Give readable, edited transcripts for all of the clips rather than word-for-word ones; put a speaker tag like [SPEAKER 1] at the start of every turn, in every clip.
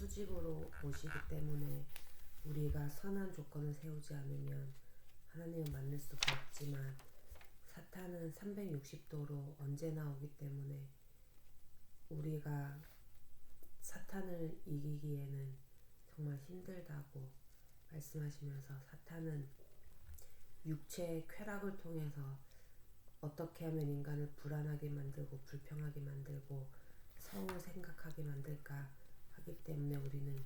[SPEAKER 1] 수직으로 오시기 때문에 우리가 선한 조건을 세우지 않으면 하나님을 만날 수가 없지만 사탄은 360도로 언제나 오기 때문에 우리가 사탄을 이기기에는 정말 힘들다고 말씀하시면서 사탄은 육체의 쾌락을 통해서 어떻게 하면 인간을 불안하게 만들고 불평하게 만들고 성을 생각하게 만들까 하기 때문에 우리는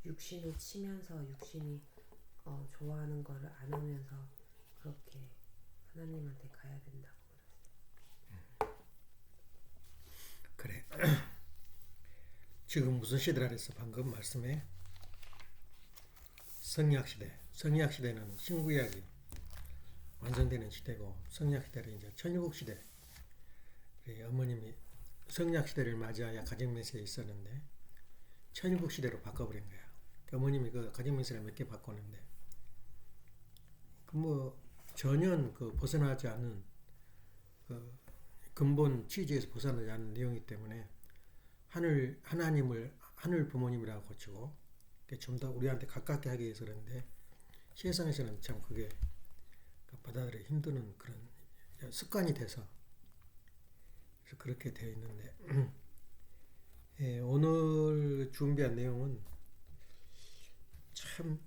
[SPEAKER 1] 육신을 치면서 육신이 좋아하는 거를 안 하면서 그렇게 하나님한테 가야 된다고
[SPEAKER 2] 그래. 지금 무슨 시대라 그랬어? 방금 말씀에 성약시대. 성약시대는 신구약이 완성되는 시대고 성약시대는 이제 천일국시대. 어머님이 성약시대를 맞이하여 가정명세에 있었는데 천일국시대로 바꿔버린 거야. 어머님이 그 가정명세를 몇 개 바꿨는데 전혀 벗어나지 않는 근본 취지에서 벗어나지 않는 내용이기 때문에 하나님을 하늘 부모님이라고 고치고 좀 더 우리한테 가깝게 하기 위해서 그런데 세상에서는 참 그게 받아들이기 힘드는 그런 습관이 돼서 그래서 그렇게 되어 있는데 예, 오늘 준비한 내용은 참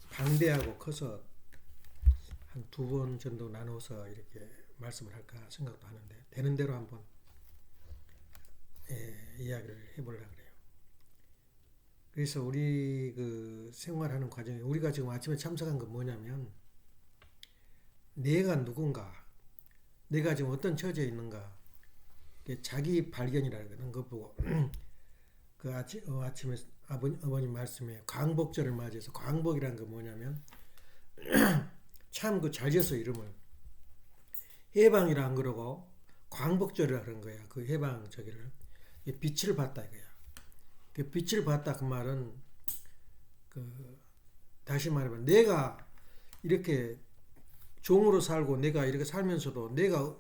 [SPEAKER 2] 방대하고 커서 한 2번 정도 나눠서 이렇게 말씀을 할까 생각도 하는데 되는 대로 한번 이야기를 해보려고 그래요. 그래서 우리 생활하는 과정에 우리가 지금 아침에 참석한 건 뭐냐면 내가 누군가, 내가 지금 어떤 처지에 있는가, 자기 발견이라는 거 보고 아침에 어머님 말씀에 광복절을 맞이해서 광복이라는 건 뭐냐면 참 잘 지었어 이름을 해방이라 안 그러고 광복절이라 그런 거야. 그 해방 저기를 빛을 봤다 이거야. 그 빛을 봤다 그 말은 다시 말하면 내가 이렇게 종으로 살고 내가 이렇게 살면서도 내가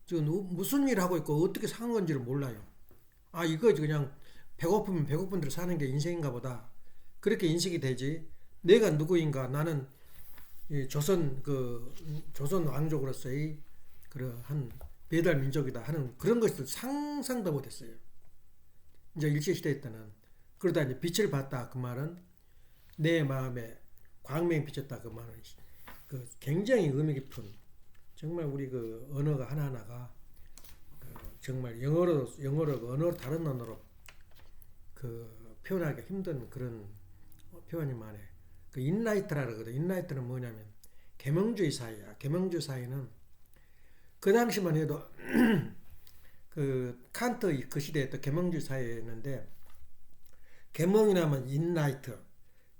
[SPEAKER 2] 지금 무슨 일을 하고 있고 어떻게 사는 건지를 몰라요. 아 이거 그냥 배고프면 배고픈 대로 사는 게 인생인가 보다. 그렇게 인식이 되지. 내가 누구인가 나는 조선 왕족으로서의 그러한 배달 민족이다 하는 그런 것을 상상도 못했어요. 이제 일제시대 때는 그러다 이제 빛을 봤다 그 말은 내 마음에 광명이 비쳤다 그 말은 굉장히 의미 깊은 정말 우리 언어가 하나하나가 정말 영어로 다른 언어로 표현하기 힘든 그런 표현이 많아요. 인라이트라 그러거든. 인라이트는 뭐냐면 계명주의 사회야. 계명주의 사회는 그 당시만 해도 칸트 그 시대에 또 계명주의 사회였는데 계명이라면 인라이트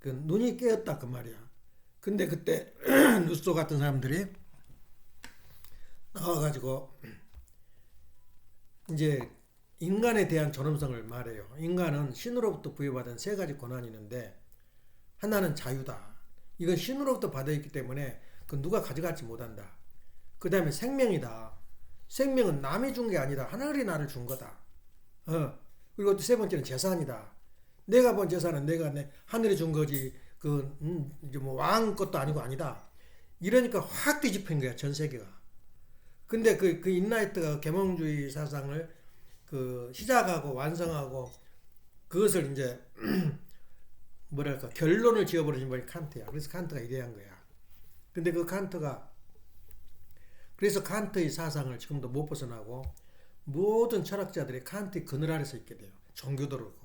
[SPEAKER 2] 눈이 깨었다 그 말이야. 근데 그때 루소 같은 사람들이 나와가지고 이제 인간에 대한 존엄성을 말해요. 인간은 신으로부터 부여받은 3가지 권한이 있는데 하나는 자유다. 이건 신으로부터 받아있기 때문에 누가 가져가지 못한다. 그 다음에 생명이다. 생명은 남이 준 게 아니다. 하늘이 나를 준 거다. 그리고 3번째는 재산이다. 내가 본 재산은 내가 하늘이 준 거지. 이제 왕 것도 아니고 아니다. 이러니까 확 뒤집힌 거야 전 세계가. 근데 그 인라이트가 계몽주의 사상을 시작하고 완성하고 그것을 이제 뭐랄까 결론을 지어버리신 분이 칸트야. 그래서 칸트가 이래한 거야. 근데 그래서 칸트의 사상을 지금도 못 벗어나고 모든 철학자들이 칸트의 그늘 아래서 있게 돼요. 종교도 그렇고.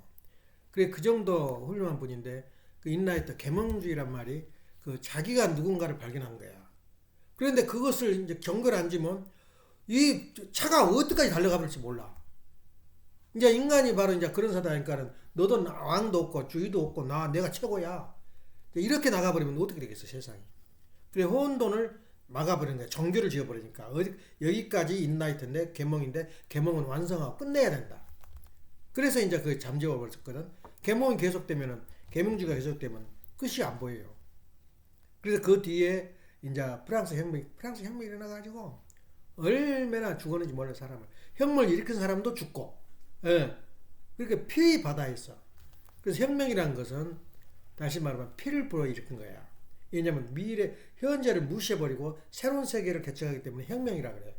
[SPEAKER 2] 그래 그 정도 훌륭한 분인데 인라이트 계몽주의란 말이 자기가 누군가를 발견한 거야. 그런데 그것을 이제 경걸 안 지면 이 차가 어디까지 달려가 버릴지 몰라. 이제 인간이 바로 이제 그런 사다니까는 너도 왕도 없고 주의도 없고 내가 최고야. 이렇게 나가버리면 어떻게 되겠어 세상이. 그래 혼돈을 막아버리는 거야. 정규를 지어버리니까 여기까지 인라이트인데 계몽인데 계몽은 완성하고 끝내야 된다. 그래서 이제 잠재워 버렸거든. 계몽이 계속되면은 계명주의가 계속되면 끝이 안 보여요. 그래서 그 뒤에 이제 프랑스 혁명이 일어나가지고 얼마나 죽었는지 몰라 사람을. 혁명을 일으킨 사람도 죽고, 그렇게 피의 바다에 있어. 그래서 혁명이라는 것은 다시 말하면 피를 불어일으킨 거야. 왜냐하면 미래 현재를 무시해버리고 새로운 세계를 개척하기 때문에 혁명이라 그래.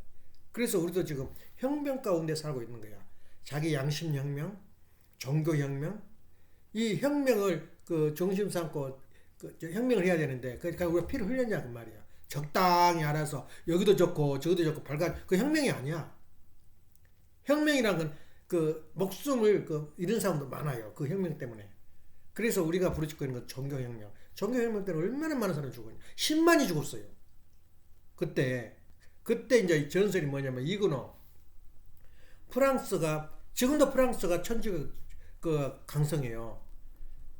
[SPEAKER 2] 그래서 우리도 지금 혁명 가운데 살고 있는 거야. 자기 양심 혁명, 종교 혁명, 이 혁명을 그 중심 삼고 혁명을 해야 되는데 그러니까 우리가 피를 흘렸냐 그 말이야. 적당히 알아서 여기도 좋고 저기도 좋고 그 혁명이 아니야. 혁명이란 건 그 목숨을 잃은 사람도 많아요. 그 혁명 때문에. 그래서 우리가 부르짖고 있는 건 종교혁명. 종교혁명 때문에 얼마나 많은 사람이 죽었냐. 10만이 죽었어요. 그때 이제 전설이 뭐냐면 이그노. 지금도 프랑스가 천주교 강성해요.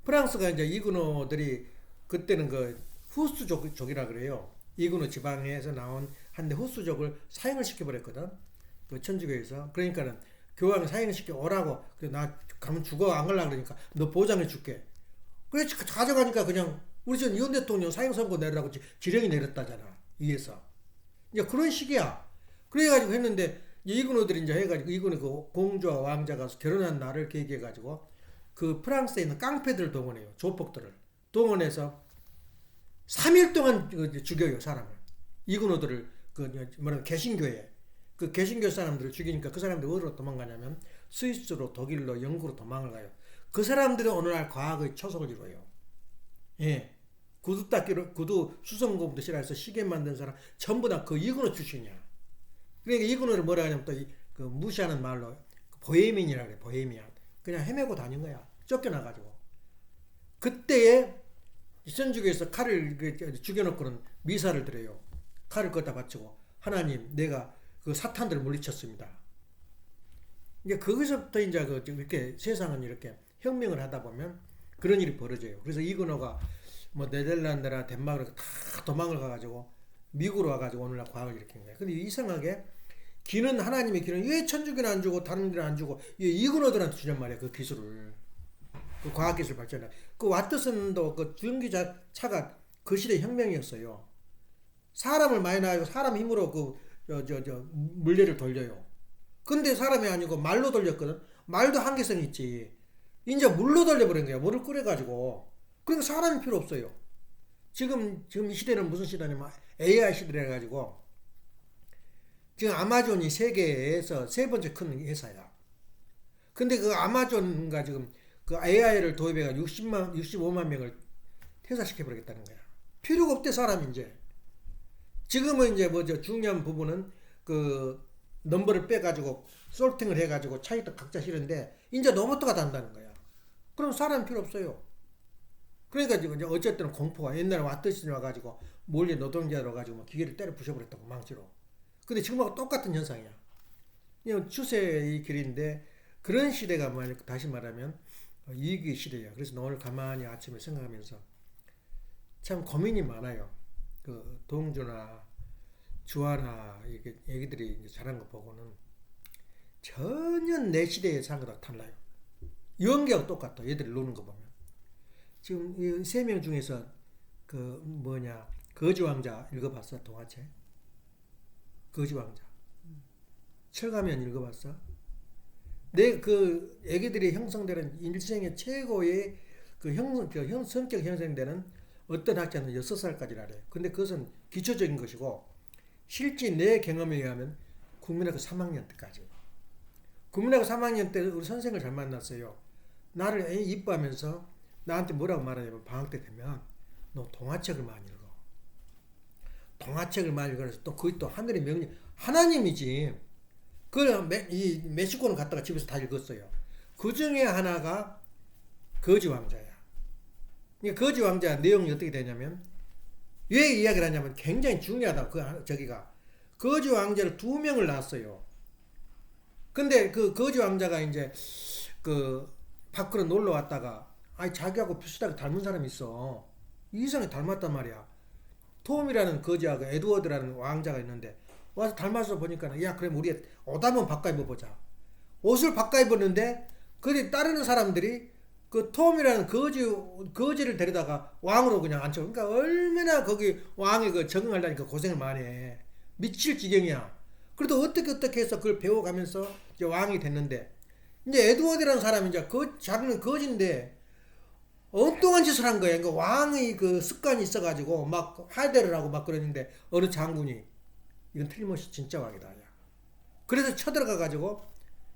[SPEAKER 2] 프랑스가 이제 이그노들이 그때는 그 후스족이라 그래요. 이그노 지방에서 나온 한데 후스족을 사형을 시켜버렸거든. 그 천주교에서. 그러니까는 교황이 사형을 시켜 오라고. 나 가면 죽어 안 갈라 그러니까 너 보장해 줄게. 그래 가져가니까 그냥 우리 전 이혼 대통령 사형 선고 내라고 지령이 내렸다잖아. 위에서. 이제 그런 식이야. 그래가지고 했는데 이그노들이 이제 해가지고 이그노 그 공주와 왕자가 결혼한 날을 계기해가지고 그 프랑스에 있는 깡패들을 동원해요. 조폭들을 동원해서 3일 동안 죽여요 사람을. 이그노들을 개신교에 그 개신교 사람들을 죽이니까 그 사람들이 어디로 도망가냐면 스위스로 독일로 영국으로 도망을 가요. 그 사람들이 오늘날 과학의 초석을 이루어요. 예. 구두 수성고부터 시작해서 시계 만든 사람 전부 다 그 이그노 출신이야. 그러니까 이그노를 뭐라 하냐면 또 그 무시하는 말로 보헤미안이라 그래. 보헤미안. 그냥 헤매고 다닌 거야. 쫓겨나가지고. 그때에 천주교에서 칼을 죽여놓고는 미사를 드려요. 칼을 걷다 바치고 하나님 내가 그 사탄들을 물리쳤습니다. 이제 거기서부터 이제 이렇게 세상은 이렇게 혁명을 하다 보면 그런 일이 벌어져요. 그래서 이그노가 뭐 네덜란드나 덴마크로 다 도망을 가가지고 미국으로 와가지고 오늘날 과학을 일으킨 거예요. 근데 이상하게 하나님의 기는 왜 천주교는 안 주고 다른 데는 안 주고 이그노들한테 주냔 말이야. 그 기술을. 그 과학기술 발전을. 그 와트슨도 그 전기차가 그 시대 혁명이었어요. 사람을 많이 낳아요. 사람 힘으로 물레를 돌려요. 근데 사람이 아니고 말로 돌렸거든. 말도 한계성이 있지. 이제 물로 돌려버린 거야. 물을 끓여가지고. 그러니까 사람이 필요 없어요. 지금 이 시대는 무슨 시대냐면 AI 시대라 가지고 지금 아마존이 세계에서 세 번째 큰 회사야. 근데 그 아마존가 지금 그 AI를 도입해가 65만 명을 퇴사시켜버리겠다는 거야. 필요가 없대 사람 이제. 지금은 이제 중요한 부분은 그 넘버를 빼가지고 솔팅을 해가지고 차이도 각자 실은데 이제 로봇가 단다는 거야. 그럼 사람 필요 없어요. 그러니까 이제 어쨌든 공포가 옛날에 와트슨이 와가지고 몰래 노동자로 가지고 기계를 때려 부셔버렸다고 망치로. 근데 지금하고 똑같은 현상이야. 이건 추세의 길인데 그런 시대가 다시 말하면 이익의 시대야. 그래서 오늘 가만히 아침에 생각하면서 참 고민이 많아요. 그 동주나 주하나 이렇게 애기들이 잘한 거 보고는 전혀 내 시대에 산 거랑 달라요. 연기하고 똑같아. 얘들이 노는 거 보면. 지금 이 3명 중에서 거지왕자 읽어봤어? 동화책? 거지왕자. 철가면 읽어봤어? 그 애기들이 형성되는 일생의 최고의 성격 형성되는 어떤 학자는 6살까지라래. 근데 그것은 기초적인 것이고 실제 내 경험에 의하면 국민학교 3학년 때까지. 국민학교 3학년 때 우리 선생을 잘 만났어요. 나를 이뻐하면서 나한테 뭐라고 말하냐면 방학 때 되면 너 동화책을 많이 읽어. 동화책을 많이 읽어서 또 그게 또 하늘의 명령 하나님이지. 이 멕시코는 갔다가 집에서 다 읽었어요. 그 중에 하나가 거지왕자야. 그러니까 거지왕자 내용이 어떻게 되냐면 왜 이야기를 하냐면 굉장히 중요하다. 저기가 거지왕자를 2명을 낳았어요. 근데 그 거지왕자가 이제 그 밖으로 놀러 왔다가 자기하고 비슷하게 닮은 사람이 있어. 이상하게 닮았단 말이야. 톰이라는 거지하고 에드워드라는 왕자가 있는데 와서 닮아서 보니까 야 그럼 우리 옷 한번 바꿔 입어보자. 옷을 바꿔 입었는데 그리 따르는 사람들이 그 톰이라는 거지를 데려다가 왕으로 그냥 앉혀. 그러니까 얼마나 거기 왕이 적응하려니까 고생을 많이 해. 미칠 지경이야. 그래도 어떻게 해서 그걸 배워가면서 이제 왕이 됐는데 이제 에드워드라는 사람이 이제 자기는 거지인데 엉뚱한 짓을 한 거야. 그러니까 왕의 그 습관이 있어가지고 막 하대를 하고 막 그러는데 어느 장군이 이건 틀림없이 진짜 왕이다. 야. 그래서 쳐들어가가지고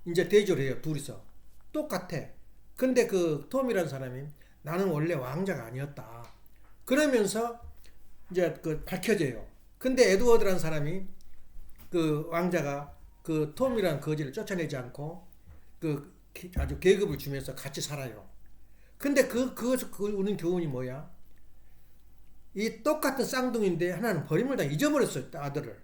[SPEAKER 2] 이제 대조를 해요. 둘이서. 똑같아. 근데 그 톰이라는 사람이 나는 원래 왕자가 아니었다. 그러면서 이제 그 밝혀져요. 근데 에드워드라는 사람이 그 왕자가 그 톰이라는 거지를 쫓아내지 않고 그 아주 계급을 주면서 같이 살아요. 근데 그것을 우는 교훈이 뭐야? 이 똑같은 쌍둥이인데 하나는 버림을 다 잊어버렸어요. 아들을.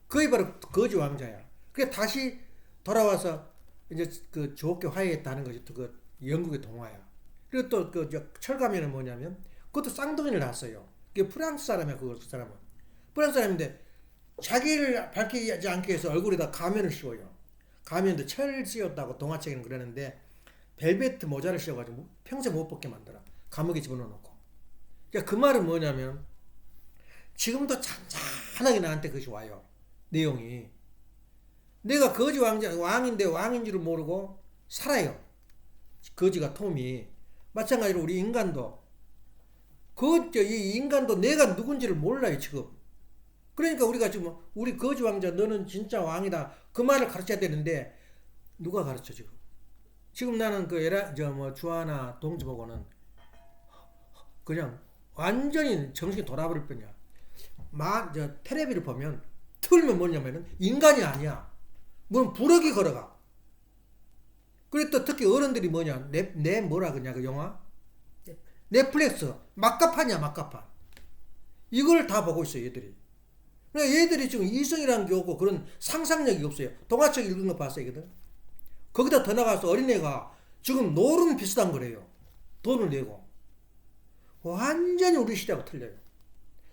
[SPEAKER 2] 그게 바로 거지 왕자야. 그게 다시 돌아와서 이제 그 좋게 화해했다는 것이 또 그 영국의 동화야. 그리고 또 그 철가면은 뭐냐면 그것도 쌍둥이를 낳았어요. 그게 프랑스 사람이야. 그 사람은 프랑스 사람인데 자기를 밝히지 않기 위해서 얼굴에다 가면을 씌워요. 가면도 철 씌웠다고 동화책에는 그러는데 벨베트 모자를 씌워가지고 평생 못 벗게 만들어. 감옥에 집어넣어놓고. 그러니까 그 말은 뭐냐면 지금도 잔잔하게 나한테 그것이 와요. 내용이. 내가 거지 왕인데 왕인 줄을 모르고 살아요. 거지가 톰이. 마찬가지로 우리 인간도 이 인간도 내가 누군지를 몰라요 지금. 그러니까 우리가 지금 우리 거지 왕자 너는 진짜 왕이다 그 말을 가르쳐야 되는데 누가 가르쳐 지금? 지금 나는 그 주하나 동지 보고는 그냥 완전히 정신이 돌아버릴 뿐이야. 텔레비를 보면 틀면 뭐냐면은 인간이 아니야. 뭔 부럭이 걸어가. 그리고 또 특히 어른들이 뭐냐 내 뭐라 그러냐 그 영화 넷플릭스 막가판이야 막가판. 이걸 다 보고 있어 얘들이. 그러니까 얘들이 지금 이성이라는 게 없고 그런 상상력이 없어요. 동화책 읽은 거 봤어요 이거든. 거기다 더 나가서 어린애가 지금 노름 비슷한 거래요. 돈을 내고. 완전히 우리 시대하고 틀려요.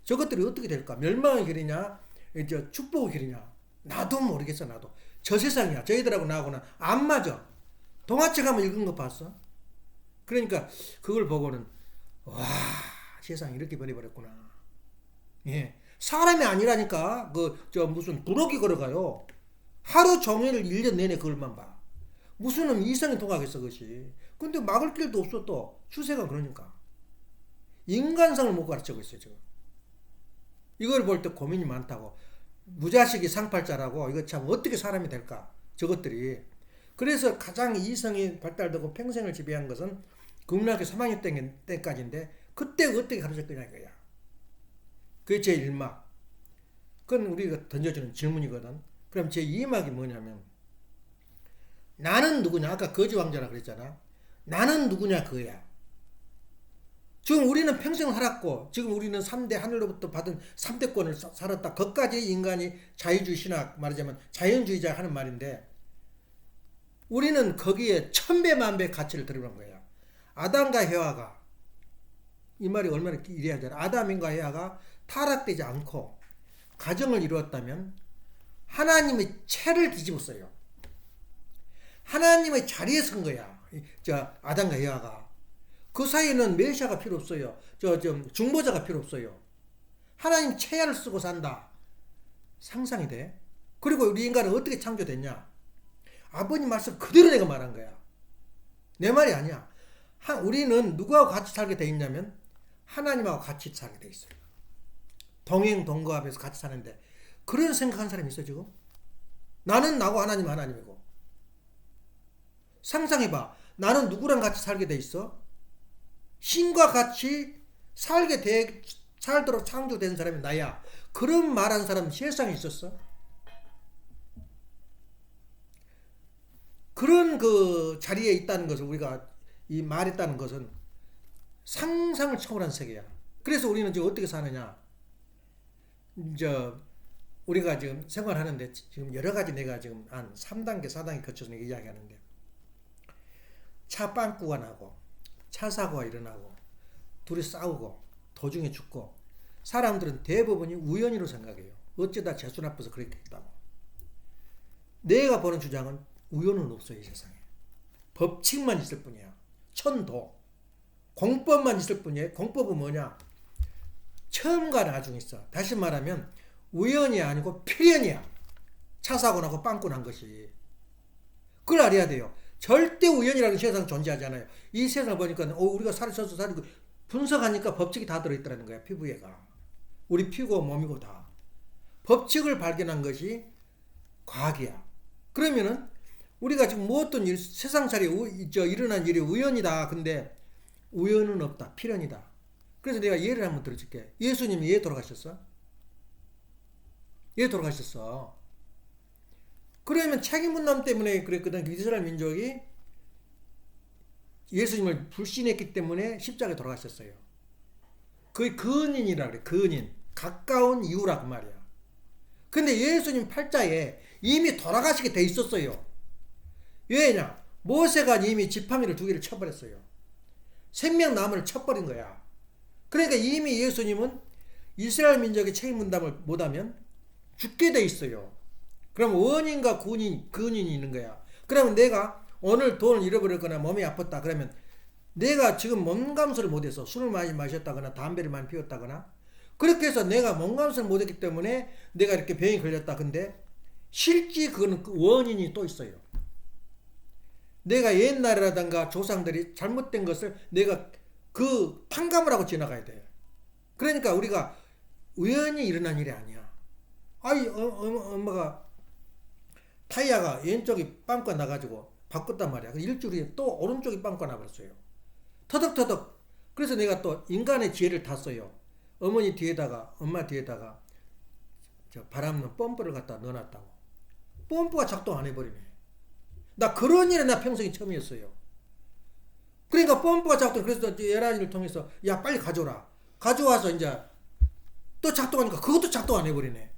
[SPEAKER 2] 저것들이 어떻게 될까? 멸망의 길이냐? 이제 축복의 길이냐? 나도 모르겠어 나도. 저 세상이야. 저희들하고 나하고는 안 맞아. 동화책 한번 읽은 거 봤어? 그러니까 그걸 보고는 와 세상이 이렇게 변해버렸구나. 예. 사람이 아니라니까 무슨 부럭이 걸어가요. 하루 종일 1년 내내 그걸만 봐. 무슨 놈 이성이 통하겠어 그것이. 근데 막을 길도 없어 또 추세가 그러니까. 인간성을 못 가르치고 있어요 지금. 이걸 볼 때 고민이 많다고. 무자식이 상팔자라고 이거 참 어떻게 사람이 될까 저것들이. 그래서 가장 이성이 발달되고 평생을 지배한 것은 국민학교 3학년 때까지인데 그때 어떻게 가르칠 거냐 이거야. 그게 제 1막. 그건 우리가 던져주는 질문이거든. 그럼 제 2막이 뭐냐면 나는 누구냐? 아까 거지왕자라 그랬잖아. 나는 누구냐 그거야. 지금 우리는 평생 살았고 지금 우리는 3대 하늘로부터 받은 3대권을 살았다. 거기까지 인간이 자유주의 신학 말하자면 자연주의자 하는 말인데 우리는 거기에 천배만배 가치를 들어간 거야. 아담과 해와가 이 말이 얼마나 이래야 되나. 아담과 해와가 타락되지 않고 가정을 이루었다면 하나님의 채를 뒤집었어요. 하나님의 자리에 선 거야. 아담과 해와가. 그 사이에는 메시아가 필요 없어요. 중보자가 필요 없어요. 하나님 채야를 쓰고 산다. 상상이 돼? 그리고 우리 인간은 어떻게 창조됐냐? 아버님 말씀 그대로 내가 말한 거야. 내 말이 아니야. 우리는 누구하고 같이 살게 돼 있냐면 하나님하고 같이 살게 돼 있어요. 동행 동거하면서 같이 사는데 그런 생각하는 사람이 있어 지금? 나는 나고 하나님 하나님이고. 상상해봐. 나는 누구랑 같이 살게 돼 있어? 신과 같이 살도록 창조된 사람이 나야. 그런 말한 사람 세상에 있었어? 그런 그 자리에 있다는 것을 우리가 이 말했다는 것은 상상을 초월한 세계야. 그래서 우리는 지금 어떻게 사느냐? 우리가 지금 생활하는데 지금 여러 가지 내가 지금 한 3단계, 4단계 거쳐서 이야기하는데 차 빵꾸가 나고 차 사고가 일어나고 둘이 싸우고 도중에 죽고 사람들은 대부분이 우연히로 생각해요. 어쩌다 재수 나빠서 그렇게 했다고. 내가 보는 주장은 우연은 없어요. 이 세상에. 법칙만 있을 뿐이야. 천도. 공법만 있을 뿐이에요. 공법은 뭐냐? 처음과 나중에 있어. 다시 말하면 우연이 아니고 필연이야. 차 사고 나고 빵꾸 난 것이. 그걸 알아야 돼요. 절대 우연이라는 세상 존재하지 않아요. 이 세상을 보니까 우리가 살아서 살고 분석하니까 법칙이 다 들어있다는 거야. 피부에가. 우리 피고 몸이고 다. 법칙을 발견한 것이 과학이야. 그러면은 우리가 지금 뭐 어떤 일, 세상살이 일어난 일이 우연이다. 근데 우연은 없다. 필연이다. 그래서 내가 예를 한번 들어줄게. 예수님이 왜 돌아가셨어? 왜 돌아가셨어? 그러면 책임 분담 때문에 그랬거든. 이스라엘 민족이 예수님을 불신했기 때문에 십자가에 돌아가셨어요. 그게 근인이라 그래. 근인. 가까운 이유라 그 말이야. 근데 예수님 팔자에 이미 돌아가시게 돼 있었어요. 왜냐? 모세가 이미 지팡이를 2개를 쳐버렸어요. 생명나무를 쳐버린 거야. 그러니까 이미 예수님은 이스라엘 민족의 책임 분담을 못하면 죽게 돼 있어요. 그럼 원인과 근인이 있는 거야. 그러면 내가 오늘 돈을 잃어버렸거나 몸이 아팠다 그러면 내가 지금 몸 감소를 못해서 술을 많이 마셨다거나 담배를 많이 피웠다거나 그렇게 해서 내가 몸 감소를 못했기 때문에 내가 이렇게 병이 걸렸다. 근데 실제 그거는 그 원인이 또 있어요. 내가 옛날이라든가 조상들이 잘못된 것을 내가 그 탕감을 하고 지나가야 돼. 그러니까 우리가 우연히 일어난 일이 아니야. 아이 엄마가 타이어가 왼쪽이 빵꾸가 나가지고 바꿨단 말이야. 일주일 후에 또 오른쪽이 빵꾸가 나버렸어요. 터덕터덕. 그래서 내가 또 인간의 지혜를 탔어요. 엄마 뒤에다가 바람는 펌프를 갖다 넣어놨다고. 펌프가 작동 안 해버리네. 나 그런 일은 나 평생이 처음이었어요. 그러니까 펌프가 작동. 그래서 예란이를 통해서 야 빨리 가져오라. 가져와서 이제 또 작동하니까 그것도 작동 안 해버리네.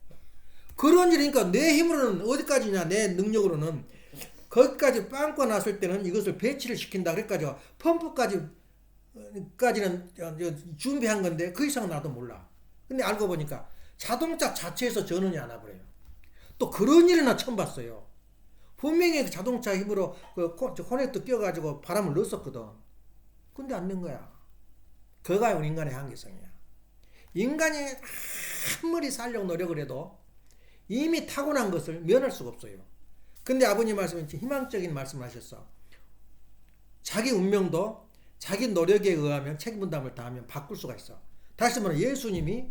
[SPEAKER 2] 그런 일이니까 내 힘으로는 어디까지냐. 내 능력으로는 거기까지 빵꾸가 났을 때는 이것을 배치를 시킨다. 그래가지고 펌프까지는 준비한 건데 그 이상 나도 몰라. 근데 알고 보니까 자동차 자체에서 전원이 안 와버려요. 또 그런 일은 나 처음 봤어요. 분명히 그 자동차 힘으로 그 코넥터 끼워가지고 바람을 넣었었거든. 근데 안 된 거야. 그거가 우리 인간의 한계성이야. 인간이 아무리 살려고 노력을 해도 이미 타고난 것을 면할 수가 없어요. 근데 아버님 말씀은 희망적인 말씀을 하셨어. 자기 운명도 자기 노력에 의하면 책임 분담을 다하면 바꿀 수가 있어. 다시 말해 예수님이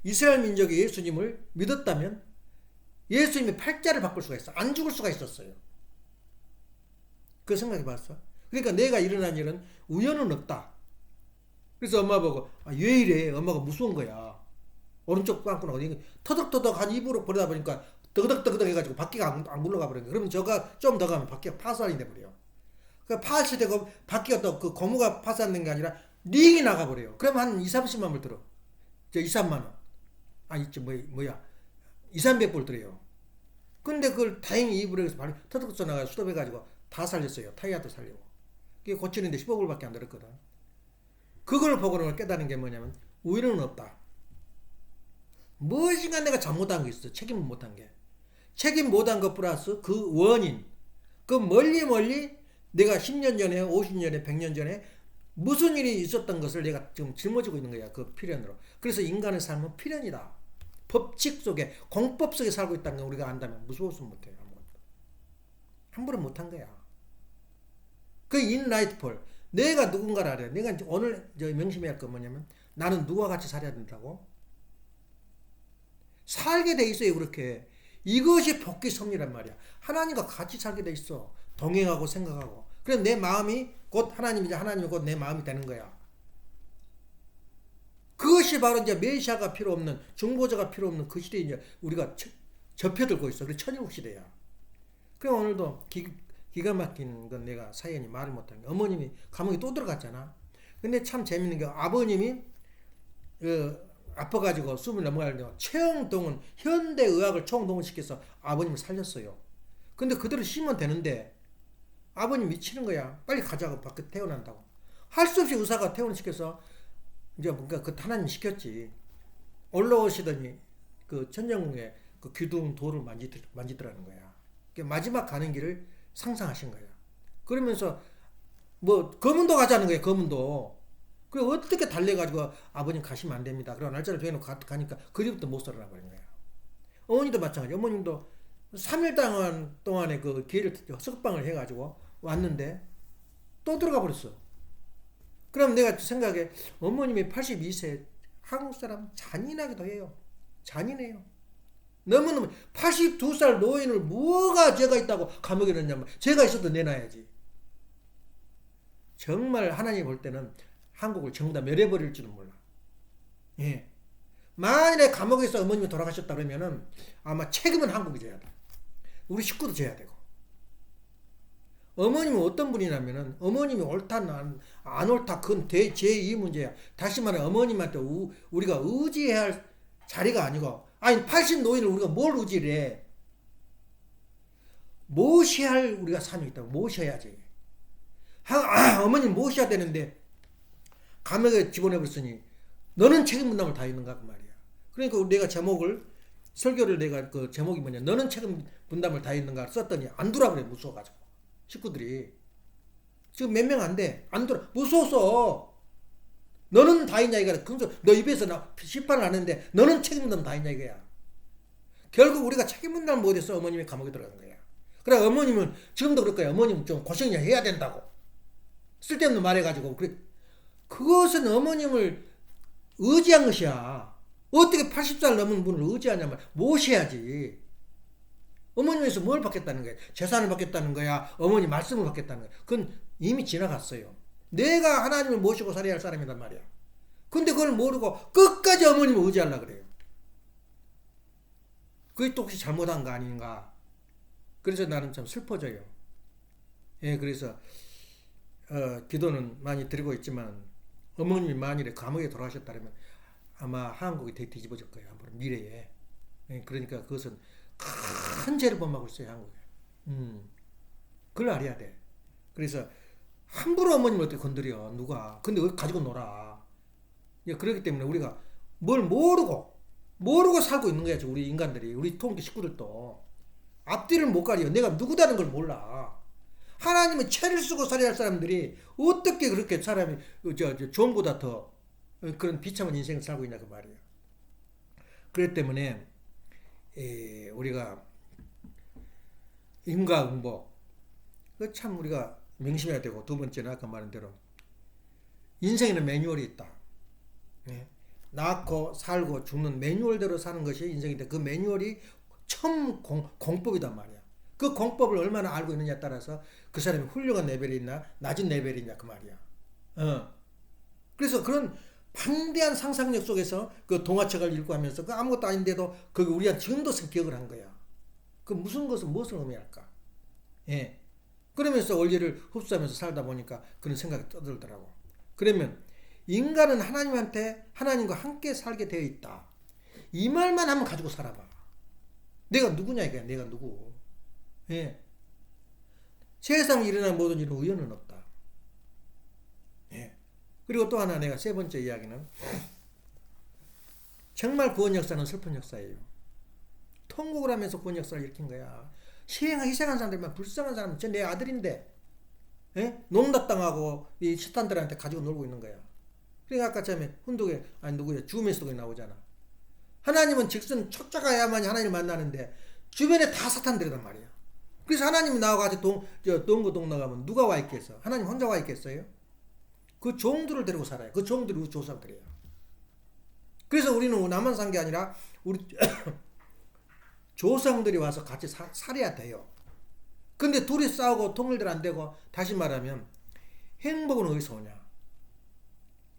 [SPEAKER 2] 이스라엘 민족이 예수님을 믿었다면 예수님의 팔자를 바꿀 수가 있어. 안 죽을 수가 있었어요. 그 생각해 봤어? 그러니까 내가 일어난 일은 우연은 없다. 그래서 엄마 보고 왜 이래? 엄마가 무서운 거야. 오른쪽 빵꾸나 어디 터덕터덕 한 입으로 버리다 보니까 더덕더덕 해가지고 바퀴가 안 굴러가 버린 거야. 그러면 저가 좀 더 가면 바퀴가 파산이 돼버려요. 그 파산이 되고 바퀴가 또 그 고무가 파산된 게 아니라 링이 나가버려요. 그러면 한 2,30만 불 들어. 2-3만 원. 아니, 2,300불 들어요. 근데 그걸 다행히 입으로 해서 바로 터득 나가 수dob해가지고 다 살렸어요. 타이어도 살리고. 그게 고치는데 15불밖에 안 들었거든. 그걸 보고는 깨달은 게 뭐냐면 우연은 없다. 무엇인가 내가 잘못한 게 있어. 책임을 못한 게. 책임 못한 것 플러스 그 원인. 그 멀리 내가 10년 전에 50년에 100년 전에 무슨 일이 있었던 것을 내가 지금 짊어지고 있는 거야. 그 필연으로. 그래서 인간의 삶은 필연이다. 법칙 속에 공법 속에 살고 있다는 걸 우리가 안다면 무서워서 못해요. 아무것도. 함부로 못한 거야. 그 인라이트폴. 내가 누군가를 알아야 돼. 내가 오늘 명심해야 할 건 뭐냐면 나는 누구와 같이 살아야 된다고. 살게 돼 있어요. 그렇게. 이것이 복귀 섭리란 말이야. 하나님과 같이 살게 돼 있어. 동행하고 생각하고. 그래서 내 마음이 곧 하나님이자 하나님이 곧 내 마음이 되는 거야. 그것이 바로 이제 메시아가 필요 없는 중보자가 필요 없는 그 시대에 이제 우리가 접혀들고 있어. 그래서 천일국 시대야. 그래 오늘도 기가 막힌 건 내가 사연이 말을 못한 게 어머님이 감옥에 또 들어갔잖아. 근데 참 재밌는 게 아버님이 아파가지고 숨을 넘어가는데 최영동은 현대의학을 총동원시켜서 아버님을 살렸어요. 근데 그대로 쉬면 되는데 아버님 미치는 거야. 빨리 가자고 밖에 태어난다고. 할 수 없이 의사가 퇴원시켜서 이제 뭔가 그 하나님 시켰지. 올라오시더니 그 천정궁에 그 귀둥 돌을 만지더라는 거야. 마지막 가는 길을 상상하신 거야. 그러면서 뭐 검은도 가자는 거야. 검은도. 그래 어떻게 달래가지고 아버님 가시면 안 됩니다. 그러고 날짜를 정해놓고 가니까 그리부터 못 살아나 버린 거야. 어머니도 마찬가지. 어머님도 3일 동안에 그 기회를 석방을 해가지고 왔는데 또 들어가 버렸어. 그럼 내가 생각에 어머님이 82세 한국 사람 잔인하기도 해요. 잔인해요. 너무너무 82살 노인을 뭐가 죄가 있다고 감옥에 넣냐면 죄가 있어도 내놔야지. 정말 하나님 볼 때는 한국을 전부 다 멸해버릴지도 몰라. 예. 만일에 감옥에서 어머님이 돌아가셨다 그러면은 아마 책임은 한국이 져야 돼. 우리 식구도 져야 되고. 어머님은 어떤 분이냐면은 어머님이 옳다 안 옳다 그건 제2 문제야. 다시 말해 어머님한테 우리가 의지해야 할 자리가 아니고 아니 80 노인을 우리가 뭘 의지를 해. 모셔야 할 우리가 삶이 있다고. 모셔야지. 어머님 모셔야 되는데 감옥에 집어넣어버렸으니 너는 책임 분담을 다 있는가 그 말이야. 그러니까 내가 설교를 내가 그 제목이 뭐냐 너는 책임 분담을 다 있는가 썼더니 안 두라 그래. 무서워가지고 식구들이 지금 몇 명 안 돼. 안 두라 무서워서 너는 다 있냐 이거야. 그래서 너 입에서 나 심판을 안 했는데 너는 책임 분담 다 있냐 이거야. 결국 우리가 책임 분담을 못해서 어머님이 감옥에 들어간 거야. 그래 어머님은 지금도 그럴 거야. 어머님 좀 고생이나 해야 된다고 쓸데없는 말해가지고 그래. 그것은 어머님을 의지한 것이야. 어떻게 80살 넘은 분을 의지하냐면 모셔야지. 어머님에서 뭘 받겠다는 거야? 재산을 받겠다는 거야? 어머니 말씀을 받겠다는 거야? 그건 이미 지나갔어요. 내가 하나님을 모시고 살아야 할 사람이란 말이야. 근데 그걸 모르고 끝까지 어머님을 의지하려고 그래요. 그게 또 혹시 잘못한 거 아닌가? 그래서 나는 참 슬퍼져요. 예, 그래서 기도는 많이 드리고 있지만 어머님이 만일에 감옥에 돌아가셨다면 아마 한국이 되게 뒤집어질 거예요. 앞으로 미래에. 예, 그러니까 그것은 큰 죄를 범하고 있어요. 한국에. 그걸 알아야 돼. 그래서 함부로 어머님을 어떻게 건드려 누가. 근데 왜 가지고 놀아. 예, 그렇기 때문에 우리가 뭘 모르고 살고 있는 거야. 우리 인간들이. 우리 통기 식구들도. 앞뒤를 못 가려. 내가 누구다는 걸 몰라. 하나님은 채를 쓰고 살아야 할 사람들이 어떻게 그렇게 사람이 종보다 더 그런 비참한 인생을 살고 있냐 그 말이에요. 그렇기 때문에 우리가 인과응보 그 참 우리가 명심해야 되고 두 번째는 아까 말한 대로 인생에는 매뉴얼이 있다. 낳고 살고 죽는 매뉴얼대로 사는 것이 인생인데 그 매뉴얼이 첨 공법이단 말이야. 그 공법을 얼마나 알고 있느냐에 따라서 그 사람이 훌륭한 레벨이 있나 낮은 레벨이 있냐 그 말이야. 그래서 그런 방대한 상상력 속에서 그 동화책을 읽고 하면서 그 아무것도 아닌데도 그 우리가 지금도 기억을 한 거야. 그 무엇을 의미할까? 예. 그러면서 원리를 흡수하면서 살다 보니까 그런 생각이 떠들더라고. 그러면 인간은 하나님과 함께 살게 되어 있다. 이 말만 한번 가지고 살아봐. 내가 누구냐 이거야. 내가 누구. 예. 세상에 일어난 모든 일은 우연은 없다. 예. 그리고 또 하나 내가 세 번째 이야기는 정말 구원 역사는 슬픈 역사예요. 통곡을 하면서 구원 역사를 일으킨 거야. 희생한 사람들만 불쌍한 사람은 저 내 아들인데 예? 농락당하고 이 시탄들한테 가지고 놀고 있는 거야. 그러니까 아까 처음에 훈독에 죽음의 수독에 나오잖아. 하나님은 직선 쫓아가야만 하나님을 만나는데 주변에 다 사탄들이란 말이야. 그래서 하나님이 나와가지고 동고 나가면 누가 와 있겠어? 하나님 혼자 와 있겠어요? 그 종들을 데리고 살아요. 그 종들이 우리 조상들이에요. 그래서 우리는 나만 산 게 아니라 우리 조상들이 와서 같이 살아야 돼요. 근데 둘이 싸우고 통일들 안 되고 다시 말하면 행복은 어디서 오냐?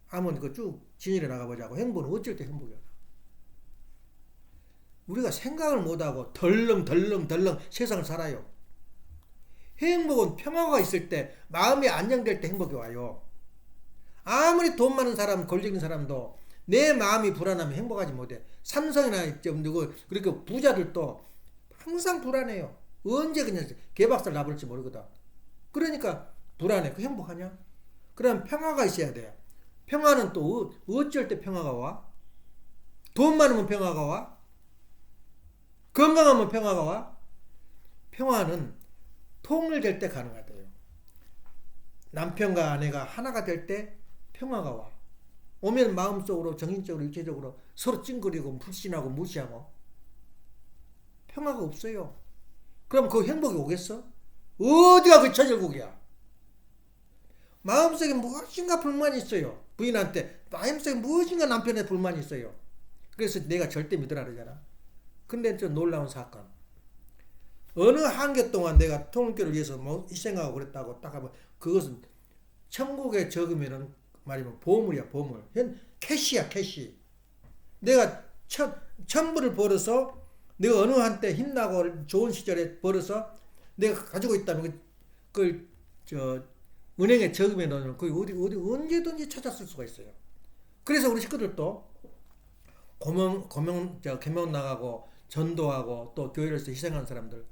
[SPEAKER 2] 한번 그 쭉 진일해 나가보자고. 행복은 어쩔 때 행복이야. 우리가 생각을 못하고 덜렁 세상을 살아요. 행복은 평화가 있을 때 마음이 안정될 때 행복이 와요. 아무리 돈 많은 사람 권력 있는 사람도 내 마음이 불안하면 행복하지 못해. 삼성이나 그렇게 부자들도 항상 불안해요. 언제 그냥 개박살 나버릴지 모르거든. 그러니까 불안해. 그 행복하냐? 그럼 평화가 있어야 돼요. 평화는 또 어쩔 때 평화가 와? 돈 많으면 평화가 와? 건강하면 평화가 와? 평화는 통일될 때 가능하대요. 남편과 아내가 하나가 될 때 평화가 와. 오면 마음속으로 정신적으로 육체적으로 서로 찡그리고 불신하고 무시하고 평화가 없어요. 그럼 그 행복이 오겠어? 어디가 그 천일국이야. 마음속에 무엇인가 불만이 있어요. 부인한테 마음속에 무엇인가 남편에 불만이 있어요. 그래서 내가 절대 믿으라 그러잖아. 근데 저 놀라운 사건. 어느 한개 동안 내가 통일교를 위해서 뭐 희생하고 그랬다고 딱 하면 그것은 천국에 적으면은 말이면 보물이야, 보물. 캐시야, 캐시. 내가 천불을 벌어서 내가 어느 한때 힘나고 좋은 시절에 벌어서 내가 가지고 있다면 저 은행에 적으면은 그 어디 언제든지 찾았을 수가 있어요. 그래서 우리 식구들도 계명 나가고 전도하고 또 교회에서 희생한 사람들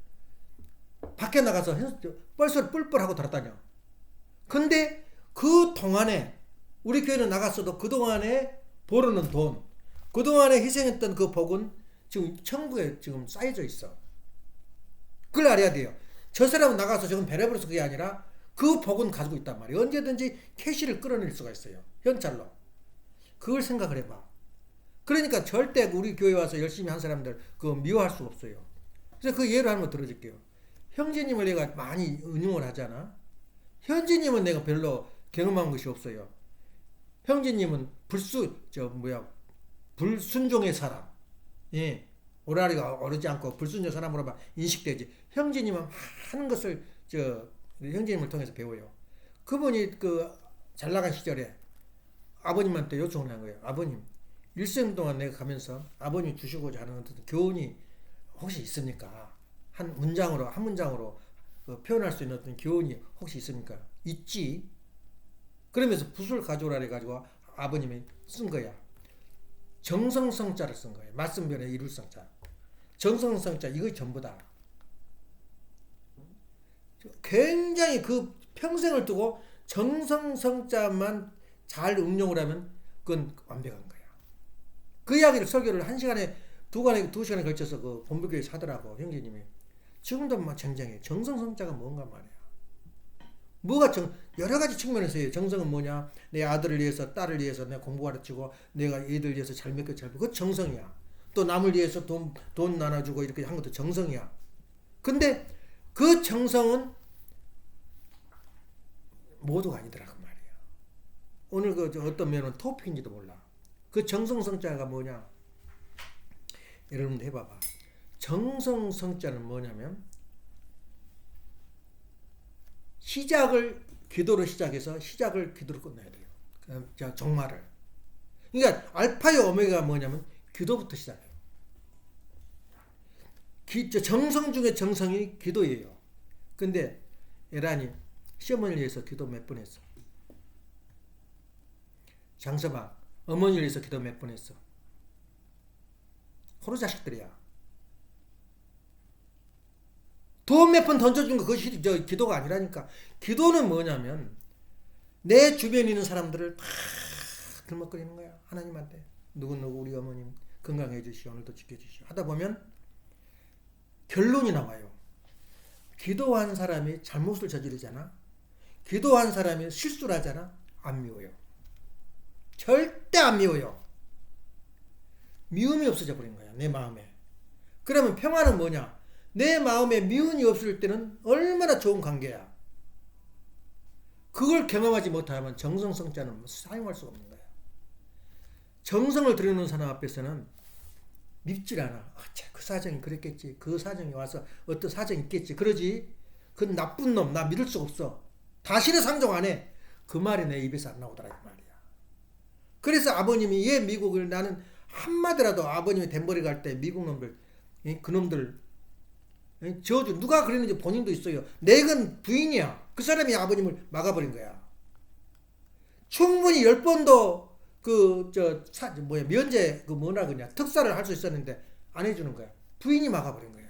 [SPEAKER 2] 밖에 나가서 뻘소리 뿔뿔하고 돌아다녀. 근데 그 동안에 우리 교회는 나갔어도 그 동안에 벌어놓은 돈, 그 동안에 희생했던 그 복은 지금 천국에 지금 쌓여져 있어. 그걸 알아야 돼요. 저 사람은 나가서 지금 베레버려서 그게 아니라 그 복은 가지고 있단 말이에요. 언제든지 캐시를 끌어낼 수가 있어요. 현찰로. 그걸 생각을 해봐. 그러니까 절대 우리 교회 와서 열심히 한 사람들 그거 미워할 수 없어요. 그래서 그 예를 한번 들어줄게요. 형제님을 내가 많이 응용을 하잖아. 형제님은 내가 별로 경험한 것이 없어요. 형제님은 불순종의 사람. 예. 오라리가 오르지 않고 불순종 사람으로만 인식되지. 형제님은 많은 것을 형제님을 통해서 배워요. 그분이 잘 나간 시절에 아버님한테 요청을 한 거예요. 아버님, 일생 동안 내가 가면서 아버님이 주시고자 하는 어떤 교훈이 혹시 있습니까? 한 문장으로 표현할 수 있는 어떤 교훈이 혹시 있습니까? 있지. 그러면서 붓을 가져오라 해가지고 아버님이 쓴 거야. 정성성자를 쓴 거예요. 말씀변에 이룰성자. 정성성자 이거 전부다. 굉장히 그 평생을 두고 정성성자만 잘 응용을 하면 그건 완벽한 거야. 그 이야기를 설교를 1시간에 2시간에 걸쳐서 그 본부교회에서 하더라고 형제님이. 지금도 막 쟁쟁해. 정성성자가 뭔가 말이야. 여러 가지 측면에서 해요. 정성은 뭐냐? 내 아들을 위해서, 딸을 위해서 내가 공부 가르치고, 내가 얘들 위해서 잘 먹고 잘 먹고, 그거 정성이야. 또 남을 위해서 돈 나눠주고 이렇게 한 것도 정성이야. 근데 그 정성은 모두가 아니더라 그 말이야. 오늘 어떤 면은 토픽인지도 몰라. 그 정성성자가 뭐냐? 여러분도 해봐봐. 정성성자는 뭐냐면 기도로 시작해서 시작을 기도로 끝내야 돼요. 정말을. 그러니까 알파요 오메가가 뭐냐면 기도부터 시작해요. 정성 중에 정성이 기도예요. 근데 에란이 시어머니를 위해서 기도 몇 번 했어. 장서방 어머니를 위해서 기도 몇 번 했어. 호로 자식들이야. 돈 몇 번 던져준 거 그것이 기도가 아니라니까. 기도는 뭐냐면 내 주변에 있는 사람들을 다 들먹거리는 거야. 하나님한테 누구누구 우리 어머님 건강해 주시오. 오늘도 지켜주시오. 하다 보면 결론이 나와요. 기도한 사람이 잘못을 저지르잖아. 기도한 사람이 실수를 하잖아. 안 미워요. 절대 안 미워요. 미움이 없어져 버린 거야. 내 마음에. 그러면 평화는 뭐냐? 내 마음에 미움이 없을 때는 얼마나 좋은 관계야. 그걸 경험하지 못하면 정성성자는 사용할 수가 없는 거야. 정성을 들여놓은 사람 앞에서는 밉질 않아. 그 사정이 그랬겠지. 그 사정이 와서 어떤 사정이 있겠지. 그러지. 그 나쁜 놈 나 믿을 수가 없어. 다시는 상종 안 해. 그 말이 내 입에서 안 나오더라 그 말이야. 그래서 아버님이 미국을 나는 한마디라도 아버님이 덴버리 갈 때 미국 놈들 그놈들 저주 누가 그랬는지 본인도 있어요. 내건 부인이야. 그 사람이 아버님을 막아버린 거야. 충분히 10번도 면제 특사를 할 수 있었는데 안 해주는 거야. 부인이 막아버린 거야.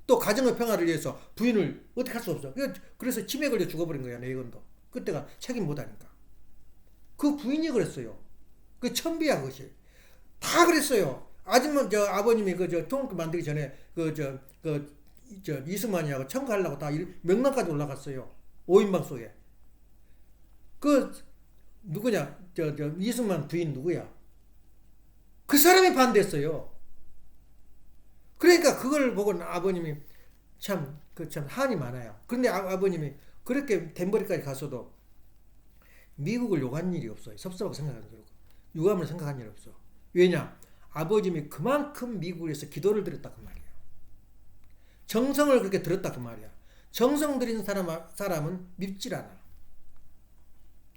[SPEAKER 2] 또 가정의 평화를 위해서 부인을 어떻게 할 수 없어. 그래서 치매 걸려 죽어버린 거야. 내건도 그때가 책임 못하니까. 그 부인이 그랬어요. 그 천비야 그것이. 다 그랬어요. 아버님이 통일교 만들기 전에 이승만이하고 청구하려고 다 명랑까지 올라갔어요. 5인방 속에. 누구냐? 이승만 부인 누구야? 그 사람이 반대했어요. 그러니까 그걸 보고 아버님이 참 그 참 한이 많아요. 그런데 아버님이 그렇게 덴버리까지 가서도 미국을 욕한 일이 없어요. 섭섭하게 생각하는 줄 알고. 유감을 생각한 일이 없어. 왜냐? 아버님이 그만큼 미국에서 기도를 드렸다 그 말이에요. 정성을 그렇게 들었다 그 말이야. 정성 들인 사람은 밉질 않아.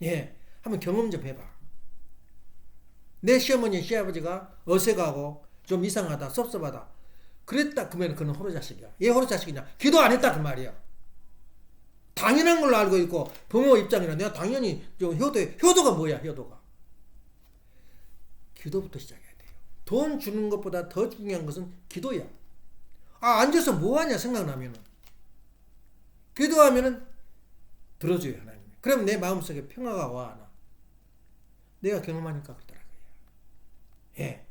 [SPEAKER 2] 예, 한번 경험 좀 해봐. 내 시어머니 시아버지가 어색하고 좀 이상하다 섭섭하다 그랬다 그러면 그는 호로자식이야. 얘 호로자식이냐? 기도 안 했다 그 말이야. 당연한 걸로 알고 있고 부모 입장이라 내가 당연히 좀 효도가 뭐야? 효도가 기도부터 시작해야 돼요. 돈 주는 것보다 더 중요한 것은 기도야. 앉아서 뭐하냐 생각나면은 기도하면은 들어줘요 하나님. 그럼 내 마음속에 평화가 와. 나. 내가 경험하니까 그러더라고요. 예.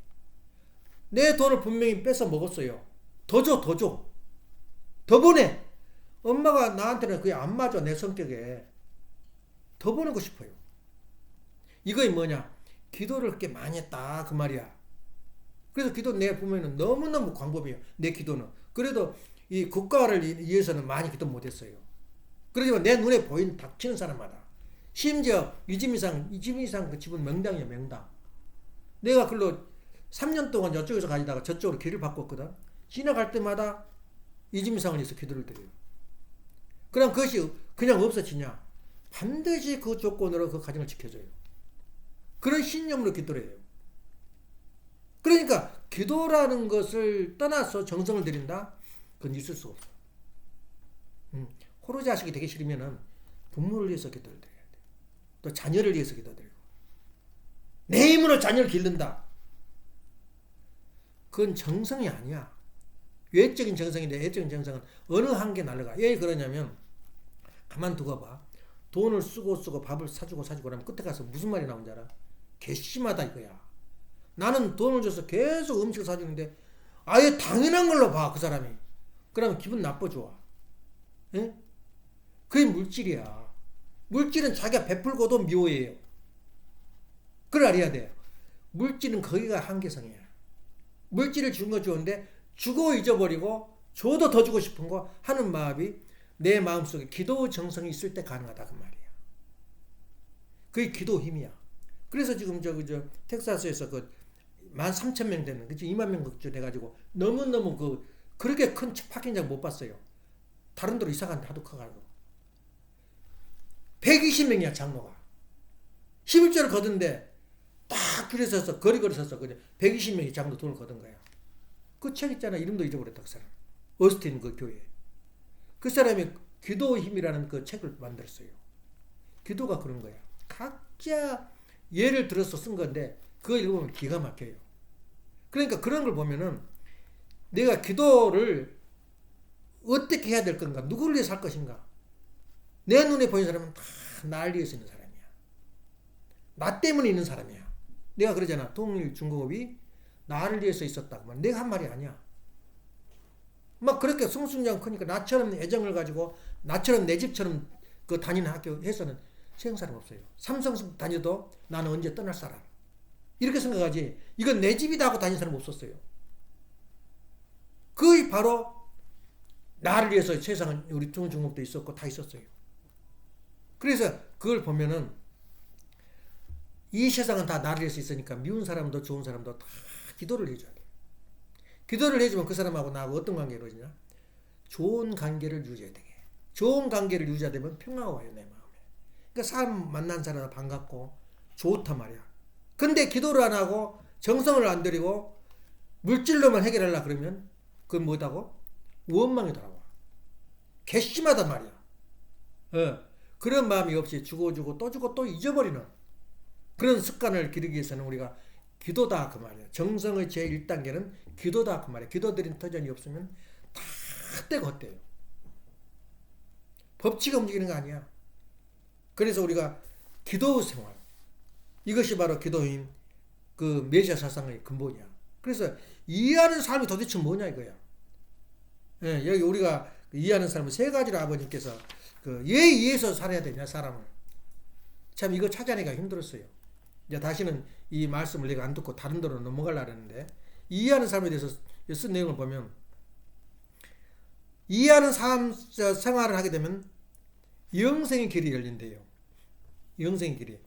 [SPEAKER 2] 내 돈을 분명히 뺏어 먹었어요. 더 줘, 더 줘. 더 보내. 엄마가 나한테는 그게 안 맞아, 내 성격에. 더 보내고 싶어요. 이거이 뭐냐? 기도를 그렇게 많이 했다, 그 말이야. 그래서 기도 내가 보면은 너무너무 광범위해요. 내 기도는. 그래도 이 국가를 위해서는 많이 기도 못했어요. 그러지만 내 눈에 보이는 닥치는 사람마다. 심지어 이지미상 그 집은 명당이야, 명당. 내가 글로 3년 동안 저쪽에서 가지다가 저쪽으로 길을 바꿨거든. 지나갈 때마다 이지미상을 위해서 기도를 드려요. 그럼 그것이 그냥 없어지냐? 반드시 그 조건으로 그 가정을 지켜줘요. 그런 신념으로 기도를 해요. 그러니까 기도라는 것을 떠나서 정성을 들인다? 그건 있을 수 없어. 호로자식이 되기 싫으면은 부모를 위해서 기도를 드려야 돼. 또 자녀를 위해서 기도드리고. 내 힘으로 자녀를 기른다. 그건 정성이 아니야. 외적인 정성인데 외적인 정성은 어느 한계 날라가. 왜 그러냐면 가만 두고 봐. 돈을 쓰고 밥을 사주고 그러면 끝에 가서 무슨 말이 나온 줄 알아? 괘씸하다 이거야. 나는 돈을 줘서 계속 음식을 사주는데 아예 당연한 걸로 봐 그 사람이. 그러면 기분 나빠져. 예? 그게 물질이야. 물질은 자기가 베풀고도 미워해요. 그걸 알아야 돼요. 물질은 거기가 한계성이야. 물질을 준 거 좋은데 주고 잊어버리고 줘도 더 주고 싶은 거 하는 마음이 내 마음속에 기도 정성이 있을 때 가능하다 그 말이야. 그게 기도 힘이야. 그래서 지금 저 텍사스에서 그 13,000명 되는 그치 2만 명 극주 돼가지고 너무너무 그렇게 큰 파킹장 못 봤어요. 다른 데로 이사 간데 하도 커가지고 120명이야 장로가. 11조를 거둔데 딱 줄에 서서 거리 서서 120명이 장로 돈을 거둔 거야. 그 책 있잖아. 이름도 잊어버렸다 그 사람. 어스틴 그 교회. 그 사람이 기도의 힘이라는 그 책을 만들었어요. 기도가 그런 거야. 각자 예를 들어서 쓴 건데 그거 읽으면 기가 막혀요. 그러니까 그런 걸 보면은 내가 기도를 어떻게 해야 될 건가? 누구를 위해서 할 것인가? 내 눈에 보이는 사람은 다 나를 위해서 있는 사람이야. 나 때문에 있는 사람이야. 내가 그러잖아. 통일 중공업이 나를 위해서 있었다. 내가 한 말이 아니야. 막 그렇게 승승장 크니까 나처럼 애정을 가지고 나처럼 내 집처럼 그 다니는 학교에서는 세상 사람 없어요. 삼성 다녀도 나는 언제 떠날 사람. 이렇게 생각하지. 이건 내 집이다 하고 다니는 사람 없었어요. 그게 바로 나를 위해서 세상은 우리 중공업도 있었고 다 있었어요. 그래서 그걸 보면은 이 세상은 다 나를 위해서 있으니까 미운 사람도 좋은 사람도 다 기도를 해줘야 돼. 기도를 해주면 그 사람하고 나하고 어떤 관계가 이루어지냐? 좋은 관계를 유지해야 되게. 좋은 관계를 유지하되면 평화가 와요 내 마음에. 그러니까 사람 만난 사람 반갑고 좋단 말이야. 근데 기도를 안 하고 정성을 안 들이고 물질로만 해결하려고 그러면 그건 뭐다고? 원망이 돌아와. 괘씸하단 말이야. 그런 마음이 없이 주고 또 주고 또 잊어버리는 그런 습관을 기르기 위해서는 우리가 기도다 그 말이야. 정성의 제1단계는 기도다 그 말이야. 기도드린 터전이 없으면 다 헛되고 헛돼요. 법칙이 움직이는 거 아니야. 그래서 우리가 기도 생활 이것이 바로 기도인 그 메시아 사상의 근본이야. 그래서 이해하는 삶이 도대체 뭐냐 이거야. 여기 우리가 이해하는 삶은 세 가지로 아버님께서 왜 이해해서 살아야 되냐 사람을. 참 이거 찾아내기가 힘들었어요. 이제 다시는 이 말씀을 내가 안 듣고 다른 데로 넘어가려고 했는데 이해하는 삶에 대해서 쓴 내용을 보면 이해하는 삶 생활을 하게 되면 영생의 길이 열린대요. 영생의 길이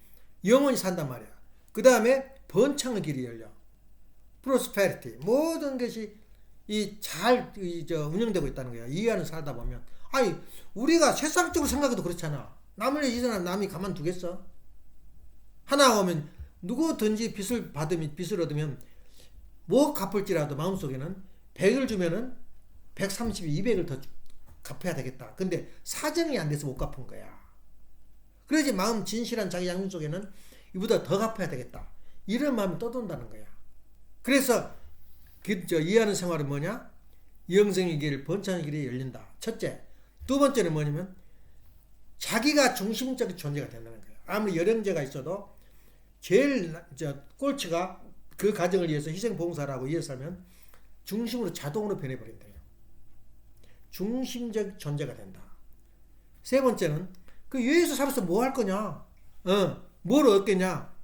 [SPEAKER 2] 영원히 산단 말이야. 그 다음에 번창의 길이 열려. 프로스페리티 모든 것이 잘 운영되고 있다는 거야. 이해하는 살다 보면. 아니 우리가 세상적으로 생각해도 그렇잖아. 남을 이 사람 남이 가만두겠어? 하나 오면 누구든지 빚을 얻으면 뭐 갚을지라도 마음속에는 100을 주면은 130, 200을 더 갚아야 되겠다. 근데 사정이 안 돼서 못 갚은 거야. 그래야지 마음 진실한 자기 양심 속에는 이보다 더 갚아야 되겠다. 이런 마음이 떠돈다는 거야. 그래서 이해하는 생활은 뭐냐? 영생의 길, 번창의 길이 열린다. 첫째. 두 번째는 뭐냐면 자기가 중심적인 존재가 된다는 거야. 아무리 열형제가 있어도 제일 꼴찌가 그 가정을 위해서 희생봉사를 하고 위해서 살면 중심으로 자동으로 변해버린대요. 중심적 존재가 된다. 세 번째는 그 위에서 살아서 뭐 할 거냐? 뭘 얻겠냐?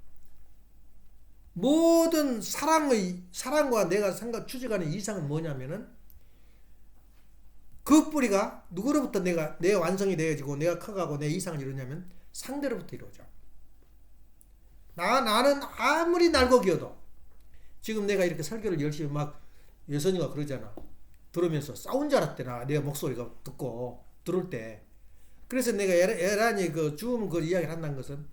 [SPEAKER 2] 모든 사랑과 내가 추적하는 이상은 뭐냐면은 그 뿌리가 누구로부터 내 완성이 되어지고 내가 커가고 내 이상을 이루냐면 상대로부터 이루어져. 나는 아무리 날고 기어도 지금 내가 이렇게 설교를 열심히 막 여선이가 그러잖아. 들으면서 싸운 줄 알았대나. 내 목소리가 듣고 들을 때. 그래서 내가 에란이 주음 이야기를 한다는 것은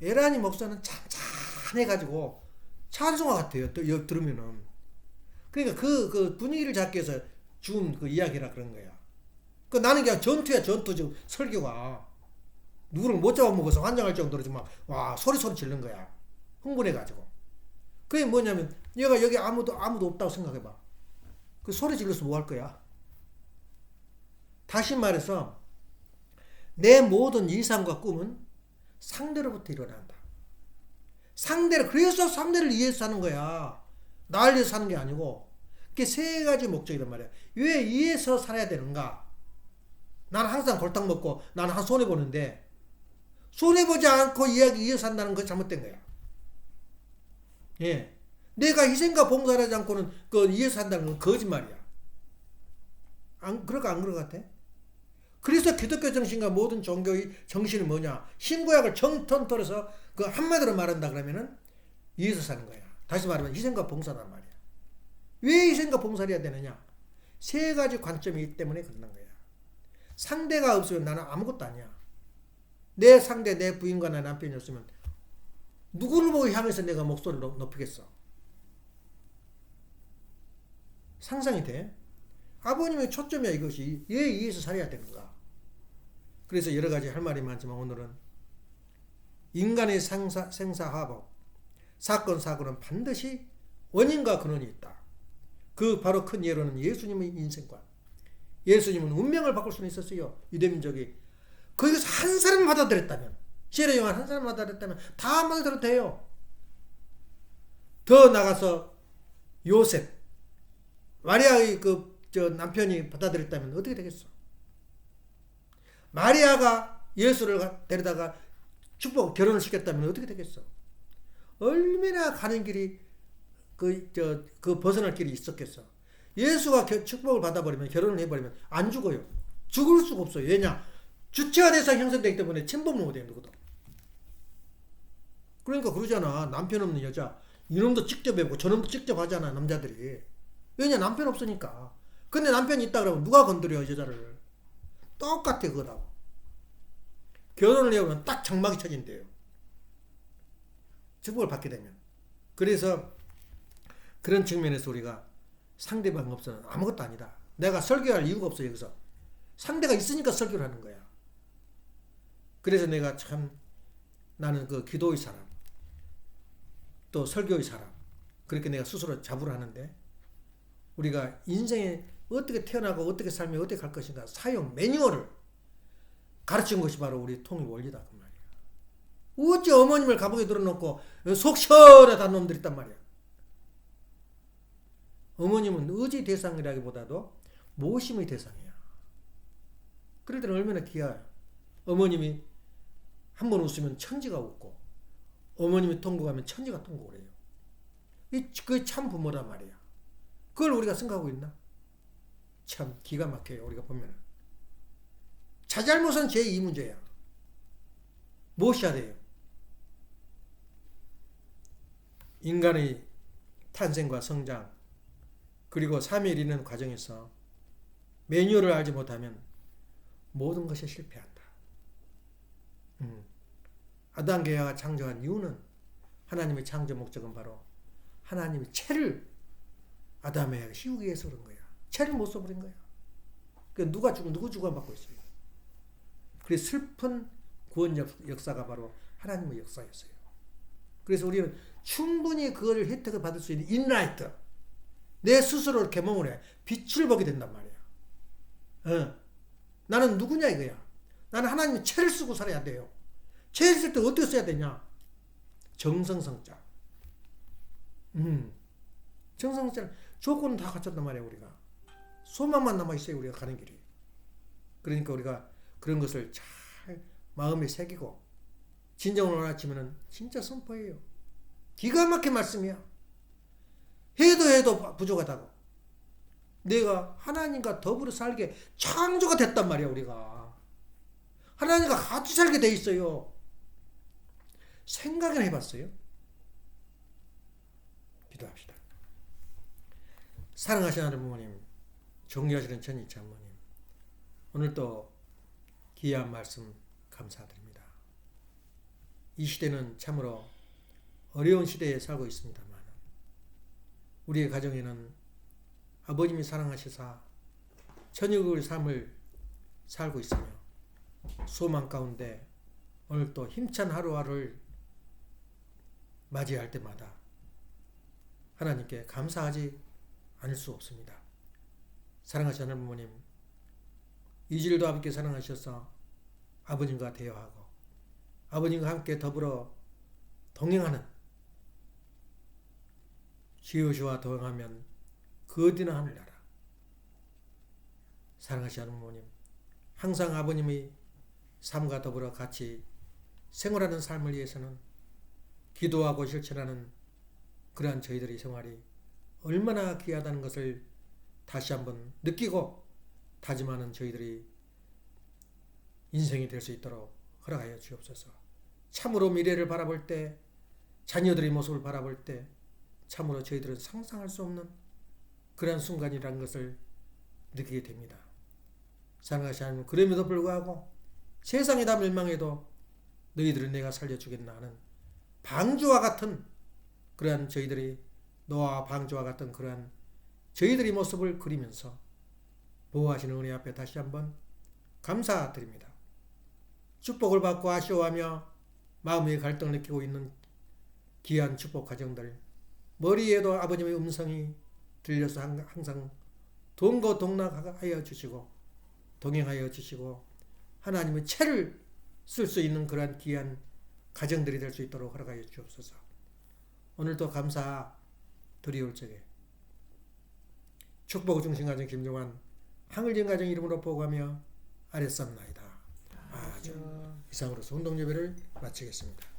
[SPEAKER 2] 에란이 목소리는 찬찬해가지고 찬송화 같아요. 또 들으면은. 그러니까 그 분위기를 잡기 위해서 주음 이야기라 그런 거야. 나는 그냥 전투야, 전투. 지금 설교가. 누구를 못 잡아먹어서 환장할 정도로 막, 소리 지르는 거야. 흥분해가지고. 그게 뭐냐면, 얘가 여기 아무도 없다고 생각해봐. 그 소리 질러서 뭐 할 거야? 다시 말해서, 내 모든 이상과 꿈은 상대로부터 일어난다. 그래서 상대를 위해서 사는 거야. 나를 위해서 사는 게 아니고. 그게 세 가지 목적이란 말이야. 왜 위해서 살아야 되는가? 나는 항상 골탕 먹고, 나는 한 손해보는데, 손해보지 않고 위해서 산다는 건 잘못된 거야. 예. 내가 희생과 봉사를 하지 않고는 위해서 산다는 건 거짓말이야. 그럴까, 안 그럴 것 같아? 그래서 기독교 정신과 모든 종교의 정신은 뭐냐? 신구약을 정통틀어서 한마디로 말한다 그러면은 위해서 사는 거야. 다시 말하면 희생과 봉사란 말이야. 왜 희생과 봉사를 해야 되느냐? 세 가지 관점이 있기 때문에 그러는 거야. 상대가 없으면 나는 아무것도 아니야. 내 상대, 내 부인과 내 남편이 없으면 누구를 보고 향해서 내가 목소리를 높이겠어? 상상이 돼? 아버님의 초점이야 이것이. 왜 위해서 살아야 되는가? 그래서 여러 가지 할 말이 많지만 오늘은 인간의 생사화복, 사건, 사고는 반드시 원인과 근원이 있다. 그 바로 큰 예로는 예수님의 인생관. 예수님은 운명을 바꿀 수는 있었어요. 유대민족이. 거기서 한 사람 받아들였다면, 시에라 요한 한 사람 받아들였다면 다 받아들여도 돼요. 더 나가서 요셉, 마리아의 남편이 받아들였다면 어떻게 되겠어? 마리아가 예수를 데려다가 결혼을 시켰다면 어떻게 되겠어? 얼마나 가는 길이 벗어날 길이 있었겠어. 예수가 축복을 받아버리면, 결혼을 해버리면 안 죽어요. 죽을 수가 없어요. 왜냐? 주체와 대상 형성되기 때문에 침범을 못해요. 누구도. 그러니까 그러잖아. 남편 없는 여자 이놈도 직접 해보고 저놈도 직접 하잖아. 남자들이. 왜냐? 남편 없으니까. 근데 남편이 있다 그러면 누가 건드려 여자를. 똑같아 그거라고. 결혼을 해보면 딱 장막이 쳐진대요. 축복을 받게 되면. 그래서 그런 측면에서 우리가 상대방 없어는 아무것도 아니다. 내가 설교할 이유가 없어. 여기서 상대가 있으니까 설교를 하는 거야. 그래서 내가 나는 기도의 사람, 또 설교의 사람, 그렇게 내가 스스로 자부를 하는데, 우리가 인생에 어떻게 태어나고 어떻게 살며 어떻게 갈 것인가 사용 매뉴얼을 가르친 것이 바로 우리 통일 원리다 그 말이야. 어찌 어머님을 감옥에 들어놓고 속 시원하다는 놈들이 있단 말이야. 어머님은 의지 대상이라기보다도 모심의 대상이야. 그럴 때는 얼마나 귀해요. 어머님이 한 번 웃으면 천지가 웃고, 어머님이 통곡하면 천지가 통곡을 해요. 그게 참 부모란 말이야. 그걸 우리가 생각하고 있나? 참 기가 막혀요. 우리가 보면 자잘못은 제2 문제야. 무엇이야 돼요? 인간의 탄생과 성장 그리고 3일 있는 과정에서 매뉴얼을 알지 못하면 모든 것이 실패한다. 아담 개화가 창조한 이유는 하나님의 창조 목적은 바로 하나님의 채를 아담에게 씌우기 위해서 그런 거야. 채를 못 써버린 거야. 그 누가 죽고 누구 주관받고 있어요. 그래서 슬픈 구원 역사가 바로 하나님의 역사였어요. 그래서 우리는 충분히 그걸 혜택을 받을 수 있는 인라이트, 내 스스로를 개몽을 해 빛을 보게 된단 말이야. 나는 누구냐 이거야. 나는 하나님의 채를 쓰고 살아야 돼요. 채를 쓸 때 어떻게 써야 되냐? 정성성자. 정성성자 조건은 다 갖췄단 말이야. 우리가 소망만 남아있어요. 우리가 가는 길이. 그러니까 우리가 그런 것을 잘 마음에 새기고 진정을 원하지면은 진짜 선포해요. 기가 막힌 말씀이야. 해도 부족하다고. 내가 하나님과 더불어 살게 창조가 됐단 말이야. 우리가 하나님과 같이 살게 돼 있어요. 생각을 해봤어요? 기도합시다. 사랑하시는 하나님 부모님, 존귀하시는 전희 장모님, 오늘도 귀한 말씀 감사드립니다. 이 시대는 참으로 어려운 시대에 살고 있습니다만 우리의 가정에는 아버님이 사랑하시사 천육의 삶을 살고 있으며 소망 가운데 오늘 또 힘찬 하루하루를 맞이할 때마다 하나님께 감사하지 않을 수 없습니다. 사랑하시는 부모님, 이질도 아버지께 사랑하셔서 아버님과 대화하고 아버님과 함께 더불어 동행하는 지효시와 동행하면 그 어디나 하늘나라. 사랑하시는 부모님, 항상 아버님의 삶과 더불어 같이 생활하는 삶을 위해서는 기도하고 실천하는 그러한 저희들의 생활이 얼마나 귀하다는 것을 다시 한번 느끼고 다짐하는 저희들이 인생이 될 수 있도록 허락하여 주옵소서. 참으로 미래를 바라볼 때, 자녀들의 모습을 바라볼 때 참으로 저희들은 상상할 수 없는 그러한 순간이라는 것을 느끼게 됩니다. 사랑하시는 하나님, 그럼에도 불구하고 세상이 다 멸망해도 너희들은 내가 살려주겠나 하는 방주와 같은 그러한 저희들이 노아와 방주와 같은 그러한 저희들의 모습을 그리면서 보호하시는 은혜 앞에 다시 한번 감사드립니다. 축복을 받고 아쉬워하며 마음의 갈등을 느끼고 있는 귀한 축복 가정들, 머리에도 아버님의 음성이 들려서 항상 동거동락하여 주시고 동행하여 주시고 하나님의 채를 쓸 수 있는 그러한 귀한 가정들이 될 수 있도록 허락하여 주옵소서. 오늘도 감사 드리올 적에 축복 중심 가정 김종환 항을진 가정 이름으로 보고하며 아랫삼나이다. 아주 이상으로서 운동 예배를 마치겠습니다.